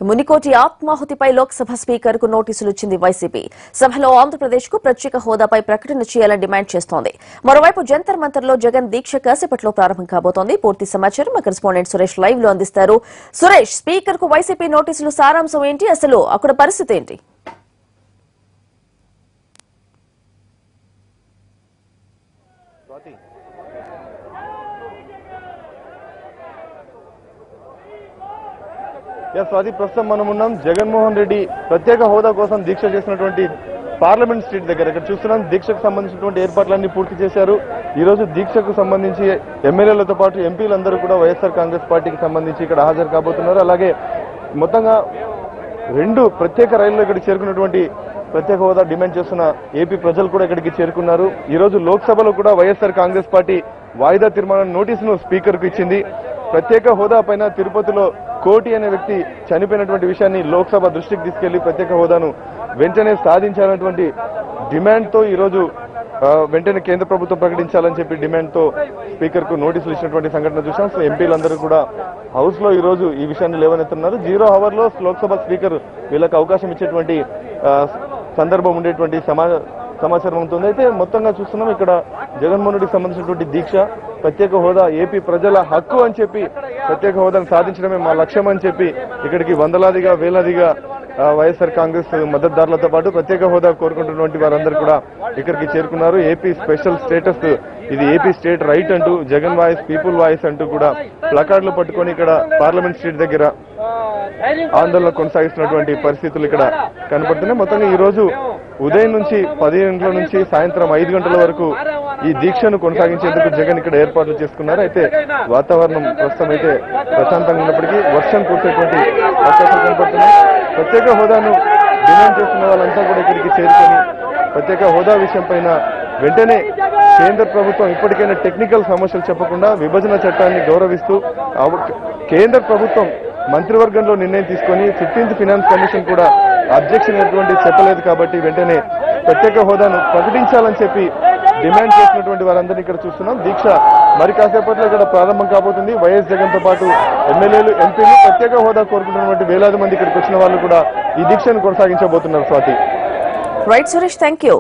మునికోటి ఆత్మాహుతిపై Lok Sabha speaker కు నోటీసులు ఇచ్చింది వైసీపీ. సభలో ఆంధ్రప్రదేశ్ కు ప్రత్యేక హోదాపై ప్రకటన చేయాలని డిమాండ్ చేస్తోంది. మరోవైపు జంతర్ మంతర్ లో జగన్ దీక్ష కాసేపట్లో ప్రారంభం కాబోతోంది. పూర్తి సమాచారం మా కరెస్పాండెంట్ సురేష్ లైవ్ లో అందిస్తారు. సురేష్, స్పీకర్ కు వైసీపీ నోటీసులు సారాంశం ఏంటి, అసలు అక్కడ పరిస్థితి ఏంటి? స్వాతి, ప్రస్తుతం మనం ఉన్నాం జగన్మోహన్ రెడ్డి ప్రత్యేక హోదా కోసం దీక్ష చేసినటువంటి పార్లమెంట్ స్ట్రీట్ దగ్గర. ఇక్కడ చూస్తున్నాం దీక్షకు సంబంధించినటువంటి ఏర్పాట్లన్నీ పూర్తి చేశారు. ఈ రోజు దీక్షకు సంబంధించి ఎమ్మెల్యేలతో పాటు ఎంపీలందరూ కూడా వైఎస్ఆర్ కాంగ్రెస్ పార్టీకి సంబంధించి ఇక్కడ హాజరు కాబోతున్నారు. అలాగే మొత్తంగా 2 ప్రత్యేక రైళ్లు ఇక్కడికి చేరుకున్నటువంటి ప్రత్యేక హోదా డిమాండ్ చేస్తున్న ఏపీ ప్రజలు కూడా ఇక్కడికి చేరుకున్నారు. ఈ రోజు లోక్సభలో కూడా వైఎస్ఆర్ కాంగ్రెస్ పార్టీ వాయిదా తీర్మానం నోటీసును స్పీకర్ కు ఇచ్చింది. ప్రత్యేక హోదా పైన తిరుపతిలో కోటి అనే వ్యక్తి చనిపోయినటువంటి విషయాన్ని లోక్సభ దృష్టికి తీసుకెళ్లి ప్రత్యేక హోదాను వెంటనే సాధించాలన్నటువంటి డిమాండ్ తో ఈ రోజు వెంటనే కేంద్ర ప్రభుత్వం ప్రకటించాలని చెప్పి డిమాండ్ తో స్పీకర్ కు నోటీసులు ఇచ్చినటువంటి సంఘటన చూసాం. సో ఎంపీలందరూ కూడా హౌస్ లో ఈ రోజు ఈ విషయాన్ని లేవనెత్తున్నారు. 0 అవర్ లో లోక్సభ స్పీకర్ వీళ్ళకి అవకాశం ఇచ్చేటువంటి సందర్భం ఉండేటువంటి సమాచారం ఉంటుంది. అయితే మొత్తంగా చూస్తున్నాం ఇక్కడ జగన్మోహన్ రెడ్డికి సంబంధించినటువంటి దీక్ష ప్రత్యేక హోదా ఏపీ ప్రజల హక్కు అని చెప్పి ప్రత్యేక హోదాను సాధించడమే మా లక్ష్యం అని చెప్పి ఇక్కడికి వందలాదిగా వేలాదిగా వైఎస్ఆర్ కాంగ్రెస్ మద్దతుదారులతో పాటు ప్రత్యేక హోదా కోరుకుంటున్నటువంటి వారందరూ కూడా ఇక్కడికి చేరుకున్నారు. ఏపీ స్పెషల్ స్టేటస్, ఇది ఏపీ స్టేట్ రైట్ అంటూ జగన్ వాయిస్, పీపుల్ వాయిస్ అంటూ కూడా ప్లకార్డులు పట్టుకొని ఇక్కడ పార్లమెంట్ స్ట్రీట్ దగ్గర ఆందోళన కొనసాగిస్తున్నటువంటి పరిస్థితులు ఇక్కడ కనపడుతున్నాయి. మొత్తంగా ఈ రోజు ఉదయం నుంచి 10 గంటల నుంచి సాయంత్రం 5 గంటల వరకు ఈ దీక్షను కొనసాగించేందుకు జగన్ ఇక్కడ ఏర్పాట్లు చేసుకున్నారు. అయితే వాతావరణం ప్రస్తుతం అయితే ప్రశాంతంగా ఉన్నప్పటికీ వర్షం కురిసేటువంటి అవకాశాలు కనపడుతున్నాయి. ప్రత్యేక హోదాను డిమాండ్ చేస్తున్న వాళ్ళంతా కూడా ఇక్కడికి చేరుకొని ప్రత్యేక హోదా విషయం పైన వెంటనే కేంద్ర ప్రభుత్వం ఇప్పటికైనా టెక్నికల్ సమస్యలు చెప్పకుండా విభజన చట్టాన్ని గౌరవిస్తూ కేంద్ర ప్రభుత్వం మంత్రివర్గంలో నిర్ణయం తీసుకొని 15th ఫైనాన్స్ కమిషన్ కూడా అబ్జెక్షన్ ఎటువంటి చెప్పలేదు కాబట్టి వెంటనే ప్రత్యేక హోదాను ప్రకటించాలని చెప్పి డిమాండ్ చేసినటువంటి వారందరినీ ఇక్కడ చూస్తున్నాం. దీక్ష మరి కాసేపట్లో ఇక్కడ ప్రారంభం కాబోతుంది. వైఎస్ జగన్ తో పాటు ఎమ్మెల్యేలు, ఎంపీలు, ప్రత్యేక హోదా కోరుకుంటున్నటువంటి వేలాది మంది ఇక్కడికి వచ్చిన వాళ్ళు కూడా ఈ దీక్షను కొనసాగించబోతున్నారు. Swathi. Right Suresh, thank you.